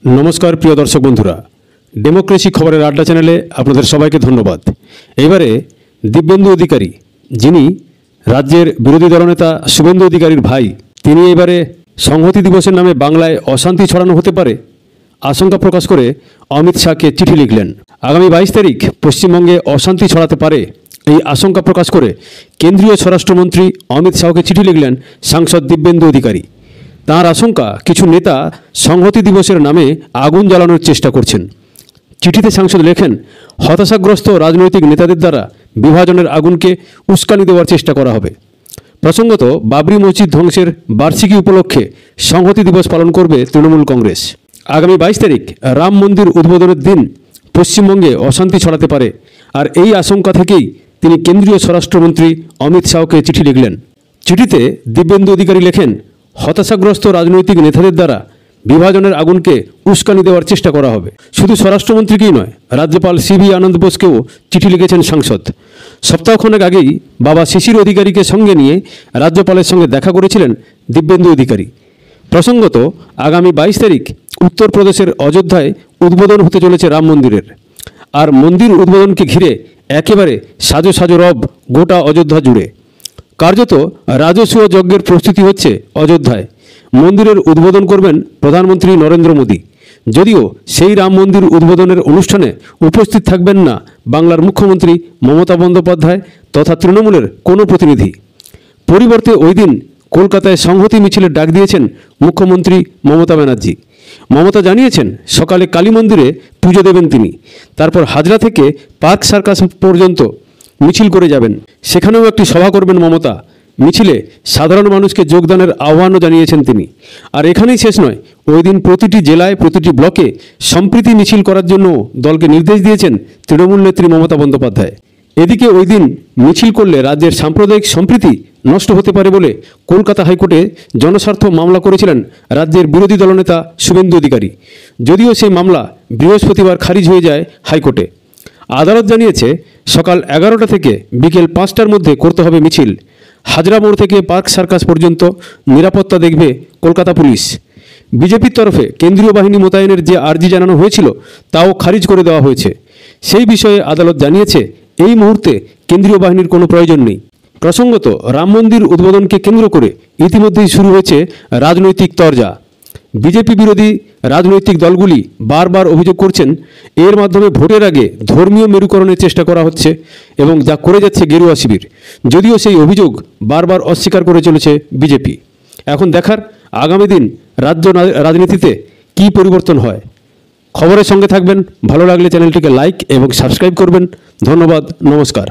नमस्कार प्रिय दर्शक बंधुरा डेमोक्रेसी खबर आड्डा चैनेले आपनादेर सबाइके धन्यवाद। एबारे दिव्येन्दु अधिकारी जिनी राज्येर बिरोधी दलनेता शुभेन्दु अधिकारीर भाई तिनी एबारे संहति दिवसेर नामे बांगलाय अशांति छड़ानो होते पारे आशंका प्रकाश करे अमित शाहके चिठी लिखलेन। आगामी 22 तारिख पश्चिमबंगे अशांति छड़ाते पारे এই आशंका प्रकाश করে केंद्रीय स्वराष्ट्रमंत्री अमित शाहকে चिठी लिखलेन सांसद दिव्येन्दु अधिकारी। तार आशंका किछु नेता संहति दिवसेर नामे आगुन জ্বালানোর चेष्टा करছেন। चिठिते सांसद लेखेन हताशाग्रस्त राजनैतिक नेतादेर द्वारा विभाजनेर आगुनके उस्कानी देওয়ার चेष्टा करा होबे। प्रसंगत बाबरी मस्जिद ध्वंसेर बार्षिकी उपलक्षे संहति दिवस पालन करबे तृणमूल कংগ্রেস। आगामी 22 तारिख राम मंदिर उद्बोधनेर दिन पश्चिमबंगे अशांति छड़ाते पारे और এই आशंका থেকেই তিনি কেন্দ্রীয় স্বরাষ্ট্রমন্ত্রী অমিত শাহকে চিঠি লিখলেন। চিঠিতে দিব্যেন্দু অধিকারী লেখেন হতাশাগ্রস্ত রাজনৈতিক নেতাদের দ্বারা বিভাজনের আগুনকে উস্কানি দেওয়ার চেষ্টা করা হবে। শুধু স্বরাষ্ট্রমন্ত্রীকেই নয়, রাজ্যপাল সিবি আনন্দ বোসকেও চিঠি লিখেছেন সাংসদ। সপ্তাহখানেক আগেই বাবা শিশির অধিকারীকে সঙ্গে নিয়ে রাজ্যপালের সঙ্গে দেখা করেছিলেন দিব্যেন্দু অধিকারী। প্রসঙ্গত আগামী 22 তারিখ উত্তরপ্রদেশের অযোধ্যায় উদ্বোধন হতে চলেছে রাম মন্দিরের। আর মন্দির উদ্বোধনকে ঘিরে একেবারে সাজো সাজো রব গোটা অযোধ্যা জুড়ে। কার্যত রাজসূয় যজ্ঞের প্রস্তুতি হচ্ছে অযোধ্যায়। মন্দিরের উদ্বোধন করবেন প্রধানমন্ত্রী নরেন্দ্র মোদী। যদিও সেই রাম মন্দির উদ্বোধনের অনুষ্ঠানে উপস্থিত থাকবেন না বাংলার মুখ্যমন্ত্রী মমতা বন্দ্যোপাধ্যায় তথা তৃণমূলের কোনো প্রতিনিধি। পরিবর্তে ওই দিন কলকাতায় সংহতি মিছিলের ডাক দিয়েছেন মুখ্যমন্ত্রী মমতা ব্যানার্জি। মমতা জানিয়েছেন সকালে কালী মন্দিরে পুজো দেবেন তিনি, তারপর হাজরা থেকে পার্ক সার্কাস পর্যন্ত মিছিল করে যাবেন। সেখানেও একটি সভা করবেন মমতা। মিছিলে সাধারণ মানুষকে যোগদানের আহ্বানও জানিয়েছেন তিনি। আর এখানেই শেষ নয়, ওই দিন প্রতিটি জেলায় প্রতিটি ব্লকে সম্প্রীতি মিছিল করার জন্য দলকে নির্দেশ দিয়েছেন তৃণমূল নেত্রী মমতা বন্দ্যোপাধ্যায়। এদিকে ওই দিন মিছিল করলে রাজ্যের সাম্প্রদায়িক সম্প্রীতি নষ্ট হতে পারে বলে কলকাতা হাইকোর্টে জনস্বার্থ মামলা করেছিলেন রাজ্যের বিরোধী দলনেতা শুভেন্দু অধিকারী। যদিও সেই মামলা বৃহস্পতিবার খারিজ হয়ে যায় হাইকোর্টে। আদালত জানিয়েছে সকাল 11টা থেকে বিকেল 5টার মধ্যে করতে হবে মিছিল। হাজরা মোড় থেকে পার্ক সার্কাস পর্যন্ত নিরাপত্তা দেখবে কলকাতা পুলিশ। বিজেপির তরফে কেন্দ্রীয় বাহিনী মোতায়েনের যে আর্জি জানানো হয়েছিল তাও খারিজ করে দেওয়া হয়েছে। সেই বিষয়ে আদালত জানিয়েছে এই মুহূর্তে কেন্দ্রীয় বাহিনীর কোনো প্রয়োজন নেই। প্রসঙ্গত রাম মন্দির উদ্বোধনকে কেন্দ্র করে ইতিমধ্যেই শুরু হয়েছে রাজনৈতিক তরজা। বিজেপি বিরোধী রাজনৈতিক দলগুলি বারবার অভিযোগ করছেন এর মাধ্যমে ভোটের আগে ধর্মীয় মেরুকরণের চেষ্টা করা হচ্ছে এবং যা করে যাচ্ছে গেরুয়া শিবির। যদিও সেই অভিযোগ বারবার অস্বীকার করে চলেছে বিজেপি। এখন দেখার আগামী দিন রাজ্য রাজনীতিতে কী পরিবর্তন হয়। খবরের সঙ্গে থাকবেন। ভালো লাগলে চ্যানেলটিকে লাইক এবং সাবস্ক্রাইব করবেন। ধন্যবাদ, নমস্কার।